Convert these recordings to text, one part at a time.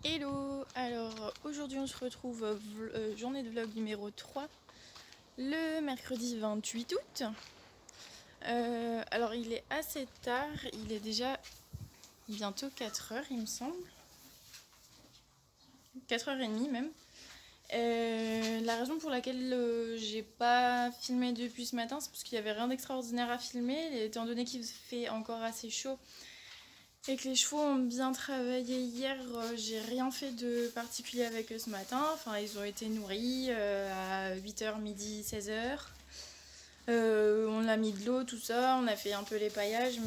Hello! Alors aujourd'hui on se retrouve journée de vlog numéro 3, le mercredi 28 août. Alors il est assez tard, il est déjà bientôt 4h il me semble. 4h30 même. La raison pour laquelle j'ai pas filmé depuis ce matin, c'est parce qu'il y avait rien d'extraordinaire à filmer, étant donné qu'il fait encore assez chaud. Et que les chevaux ont bien travaillé hier, j'ai rien fait de particulier avec eux ce matin. Enfin, ils ont été nourris à 8h, midi, 16h. On a mis de l'eau, tout ça, on a fait un peu les paillages,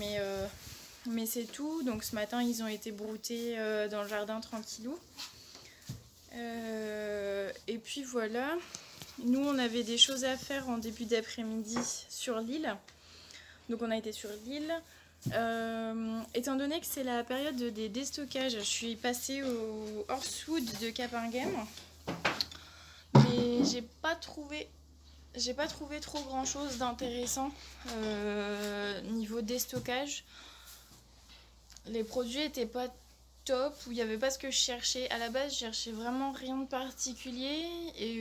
mais c'est tout. Donc ce matin, ils ont été broutés dans le jardin tranquillou. Et puis voilà, nous on avait des choses à faire en début d'après-midi sur l'île. Donc on a été sur l'île. Étant donné que c'est la période des déstockages, je suis passée au Horsewood de Capingham, mais j'ai pas trouvé trop grand chose d'intéressant niveau déstockage. Les produits étaient pas top, ou il n'y avait pas ce que je cherchais. À la base, je cherchais vraiment rien de particulier et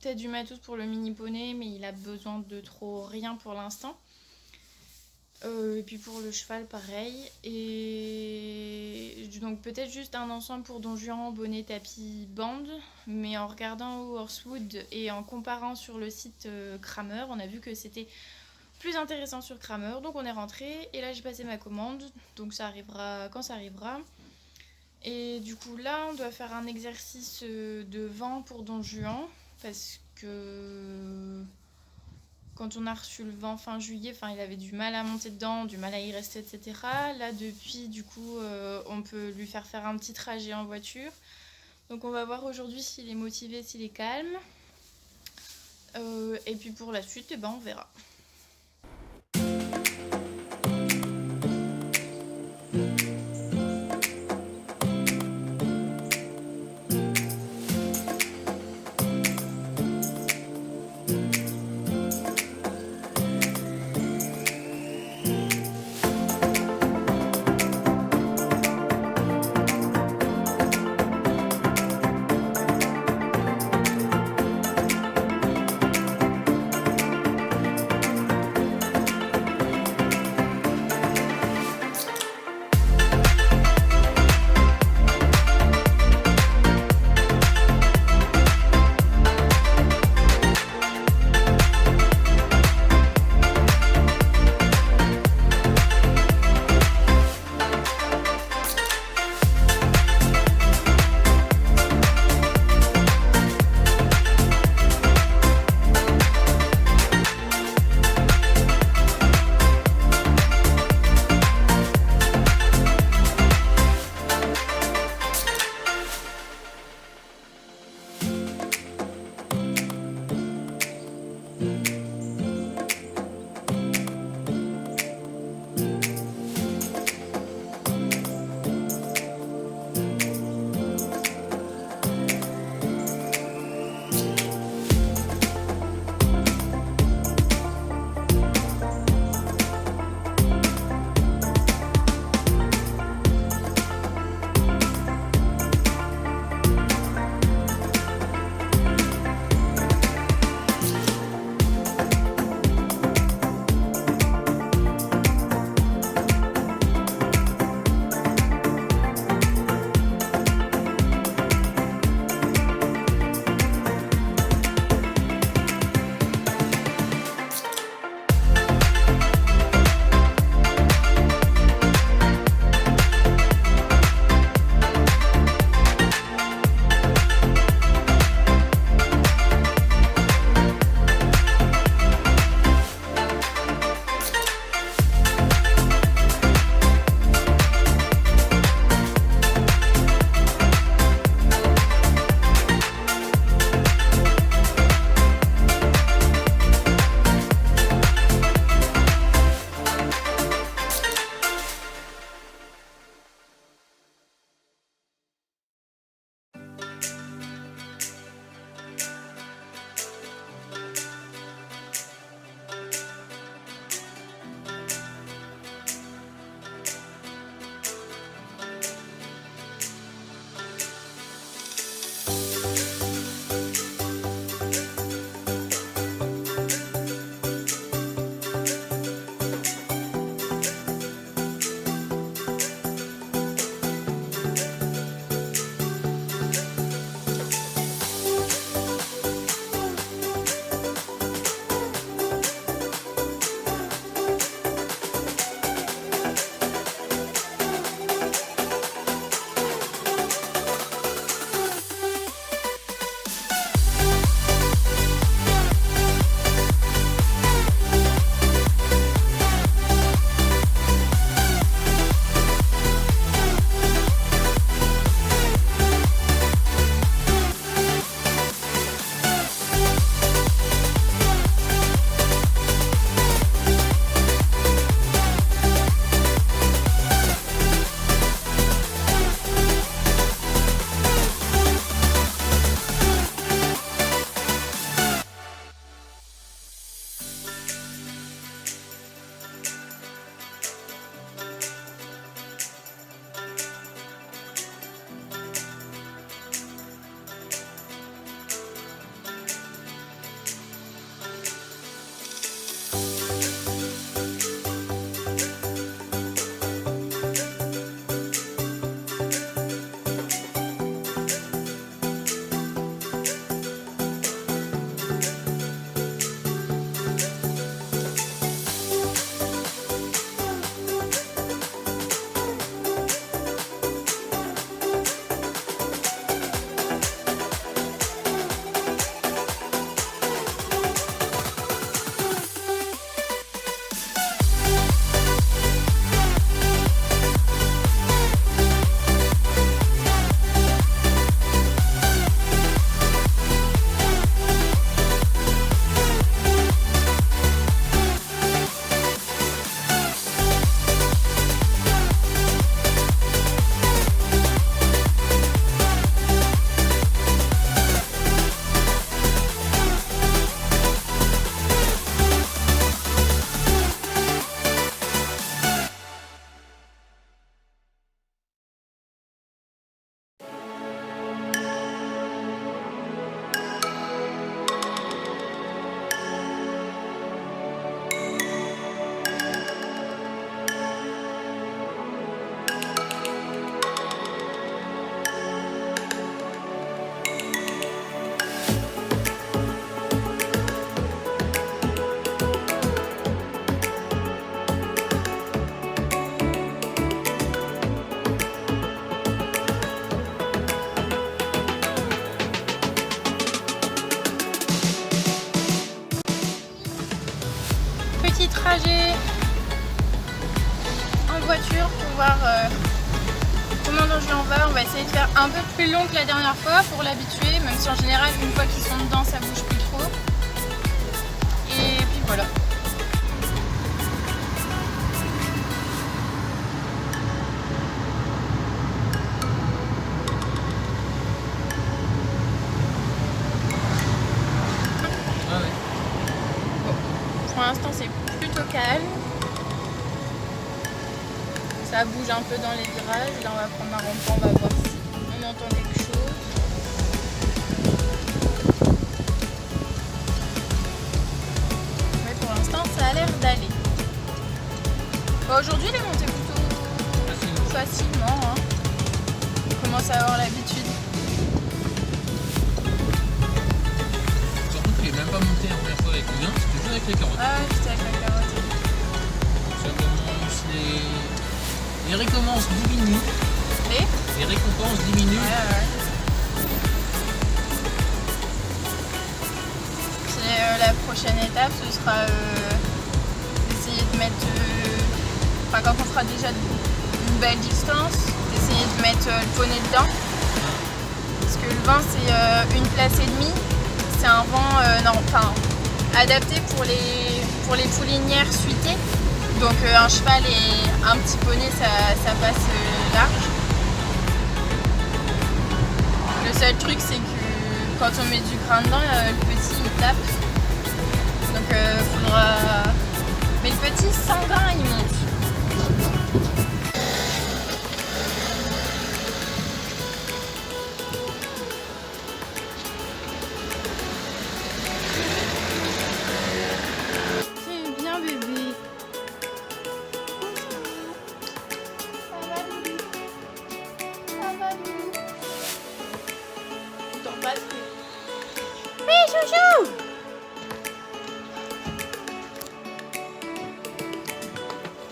peut-être du matos pour le mini poney, mais il a besoin de trop rien pour l'instant. Et puis pour le cheval pareil, et donc peut-être juste un ensemble pour Don Juan, bonnet, tapis, bande, mais en regardant au Horsewood et en comparant sur le site Kramer, on a vu que c'était plus intéressant sur Kramer, donc on est rentré et là j'ai passé ma commande, donc ça arrivera quand ça arrivera. Et du coup là on doit faire un exercice de vent pour Don Juan, parce que quand on a reçu le vent fin juillet, il avait du mal à monter dedans, du mal à y rester, etc. Là, depuis, du coup, on peut lui faire un petit trajet en voiture. Donc on va voir aujourd'hui s'il est motivé, s'il est calme. Et puis pour la suite, on verra. trajet en voiture pour voir comment Don Juan va. On va essayer de faire un peu plus long que la dernière fois pour l'habituer, même si en général une fois qu'ils sont dedans ça bouge plus trop. Et puis voilà. Pour l'instant c'est plutôt calme. Ça bouge un peu dans les virages. Là on va prendre un rond-point, on va voir si on entend quelque chose. Mais pour l'instant ça a l'air d'aller. Bon, aujourd'hui il est monté plutôt facilement. Hein. On commence à avoir l'habitude. Surtout qu'il est même pas monté la première fois avec le gain, c'était juste avec les carottes. Ah ouais, c'était avec la carotte. Ça commence, les récompenses diminuent. Les récompenses diminuent. Ouais. Puis la prochaine étape, ce sera d'essayer de mettre, quand on fera déjà une belle distance, d'essayer de mettre le poney dedans. Parce que le vent c'est une place et demie. C'est un vent adapté pour les poulinières suitées. Donc un cheval et un petit poney ça passe large. Le seul truc c'est que quand on met du grain dedans, le petit il tape. Donc faudra... Mais le petit sans grain il monte. C'est bien bébé. Ça va Loulou. Ça va Loulou. T'en passes plus. Oui chouchou.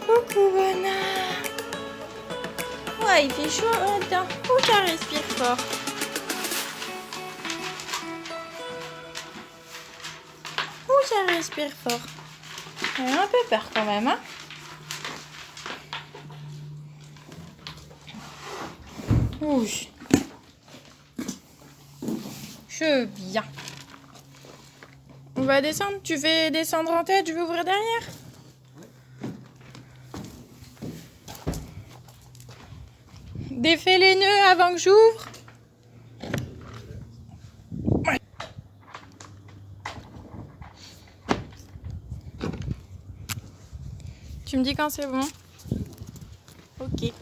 Coucou Bona. Ouais, il fait chaud là-dedans. Oh, ça respire fort. Oh, ça respire fort. Elle a un peu peur quand même, hein. Ouh. Je bien. On va descendre. Tu fais descendre en tête, je vais ouvrir derrière. Défais les nœuds avant que j'ouvre. Ouais. Tu me dis quand c'est bon? Ok.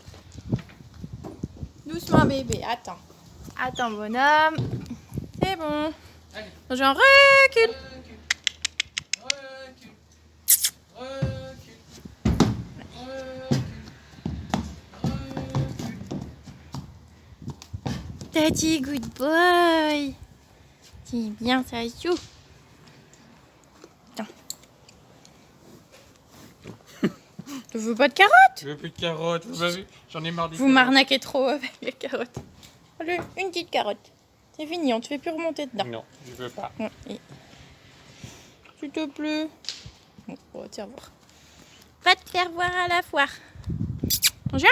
Doucement bébé, attends. Attends bonhomme. C'est bon. Je recule. Daddy, good boy. C'est bien ça, chou. Attends. Tu veux pas de carottes? Je veux plus de carottes, vous avez vu? J'en ai marre des Vous carottes. m'arnaquez trop avec les carottes. Allez, une petite carotte. C'est fini, on te fait plus remonter dedans. Non, je veux pas. S'il te plaît. Bon, on va te faire voir. Va te faire voir à la foire. Bonjour.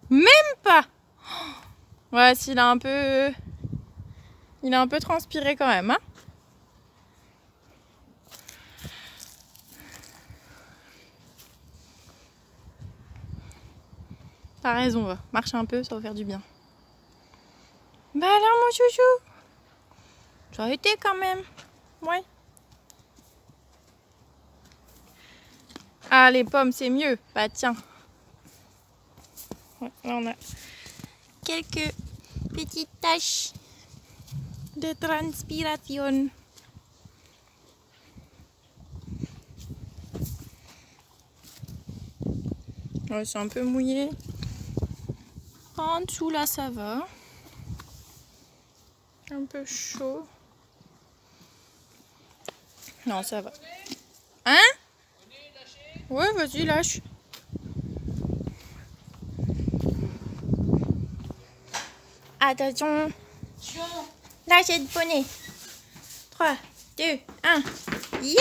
Même pas. Ouais, s'il a un peu... Il a un peu transpiré quand même, hein. T'as raison, va. Marche un peu, ça va faire du bien. Bah alors, mon chouchou. Ça a été quand même. Ouais. Ah, les pommes, c'est mieux. Bah tiens. Ouais, là, on a quelques petites taches de transpiration. Ouais, c'est un peu mouillé. En dessous, là, ça va. Un peu chaud. Non, ça va. Hein? Ouais, vas-y, lâche. Attention. Lâchez le poney. 3, 2, 1. Yaouh!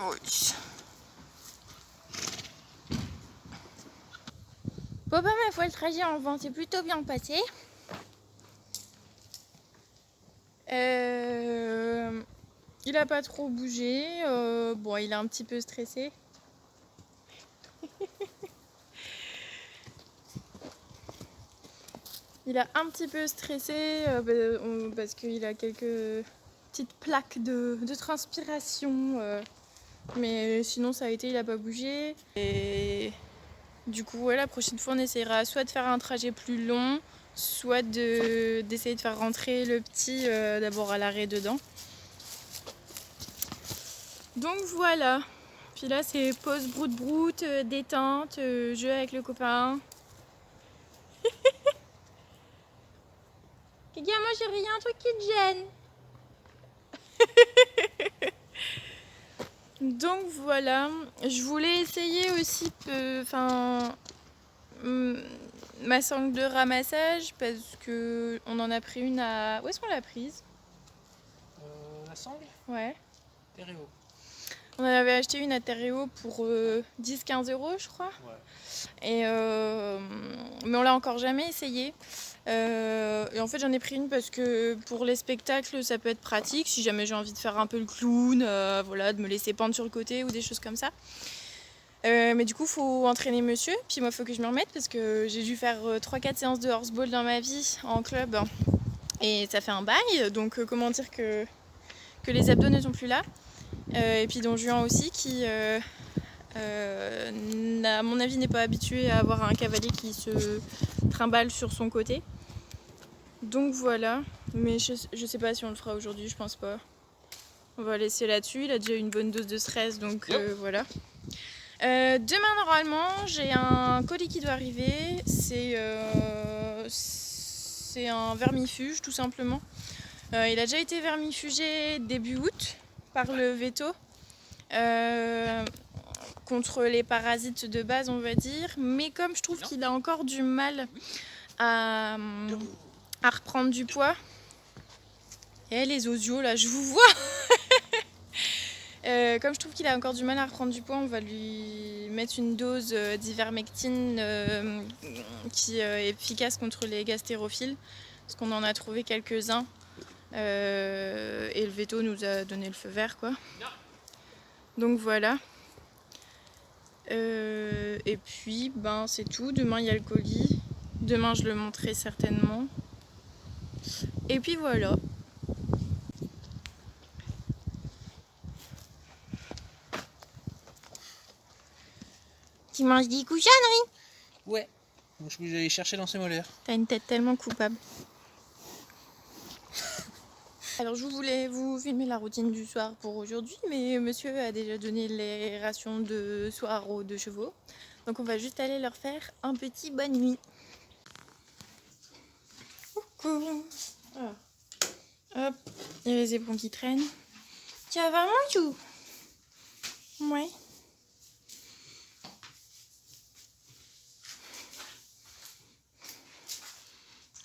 Oui. Bon bah ma foi, le trajet en vent s'est plutôt bien passé. Il a pas trop bougé. Bon, il est un petit peu stressé. Il a un petit peu stressé parce qu'il a quelques petites plaques de transpiration. Mais sinon ça a été, il a pas bougé. Et du coup, ouais, la prochaine fois on essaiera soit de faire un trajet plus long, soit d'essayer de faire rentrer le petit d'abord à l'arrêt dedans. Donc voilà. Puis là c'est pause broute-broute, détente, jeu avec le copain. Regarde, moi j'ai rien, un truc qui te gêne. Donc voilà, je voulais essayer aussi ma sangle de ramassage parce que on en a pris une à... Où est-ce qu'on l'a prise? La sangle? Ouais. Terréo. On en avait acheté une à Terréo pour 10-15 euros je crois. Ouais. Mais on l'a encore jamais essayé. Et en fait j'en ai pris une parce que pour les spectacles ça peut être pratique si jamais j'ai envie de faire un peu le clown, voilà, de me laisser pendre sur le côté ou des choses comme ça. Mais du coup faut entraîner monsieur, puis moi faut que je me remette parce que j'ai dû faire 3-4 séances de horseball dans ma vie en club et ça fait un bail, donc comment dire que les abdos ne sont plus là. Et puis Don Juan aussi qui à mon avis n'est pas habitué à avoir un cavalier qui se trimballe sur son côté. Donc voilà, mais je sais pas si on le fera aujourd'hui, je pense pas. On va laisser là-dessus, il a déjà eu une bonne dose de stress, donc voilà. Demain normalement j'ai un colis qui doit arriver, c'est un vermifuge tout simplement. Il a déjà été vermifugé début août par le veto contre les parasites de base on va dire, mais comme je trouve qu'il a encore du mal à reprendre du poids. Et les osios là, je vous vois. Comme je trouve qu'il a encore du mal à reprendre du poids, on va lui mettre une dose d'ivermectine qui est efficace contre les gastérophiles, parce qu'on en a trouvé quelques-uns. Et le veto nous a donné le feu vert quoi. Donc voilà. Et puis ben c'est tout. Demain il y a le colis. Demain je le montrerai certainement. Et puis voilà. Tu manges des cochonneries? Ouais. Je vais aller chercher dans ses molaires. T'as une tête tellement coupable. Alors je voulais vous filmer la routine du soir pour aujourd'hui, mais monsieur a déjà donné les rations de soir aux 2 chevaux. Donc on va juste aller leur faire un petit bonne nuit. Coucou. Ah. Hop, il y a les éperons qui traînent. Tu vas mon chou? Ouais.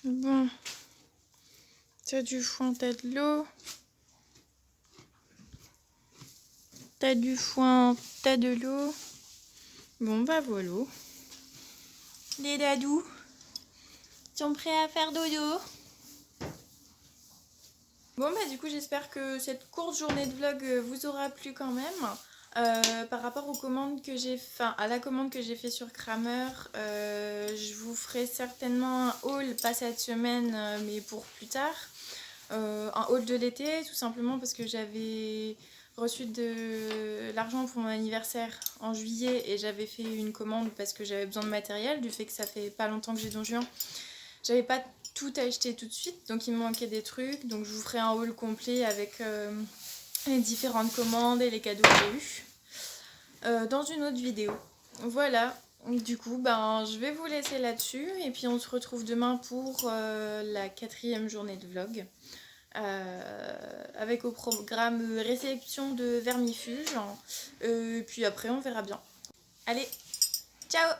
Bon. T'as du foin, t'as de l'eau. T'as du foin, t'as de l'eau. Bon bah voilà. Les dadous sont prêts à faire dodo. Bon bah du coup j'espère que cette courte journée de vlog vous aura plu quand même. Par rapport aux commandes que j'ai, à la commande que j'ai fait sur Kramer, je vous ferai certainement un haul, pas cette semaine mais pour plus tard. Un haul de l'été tout simplement parce que j'avais reçu de l'argent pour mon anniversaire en juillet et j'avais fait une commande parce que j'avais besoin de matériel, du fait que ça fait pas longtemps que j'ai Don Juan. J'avais pas tout acheté tout de suite, donc il me manquait des trucs, donc je vous ferai un haul complet avec les différentes commandes et les cadeaux que j'ai eus dans une autre vidéo. Voilà, du coup je vais vous laisser là-dessus et puis on se retrouve demain pour la 4e journée de vlog. Avec au programme réception de vermifuge. Puis après on verra bien. Allez, ciao!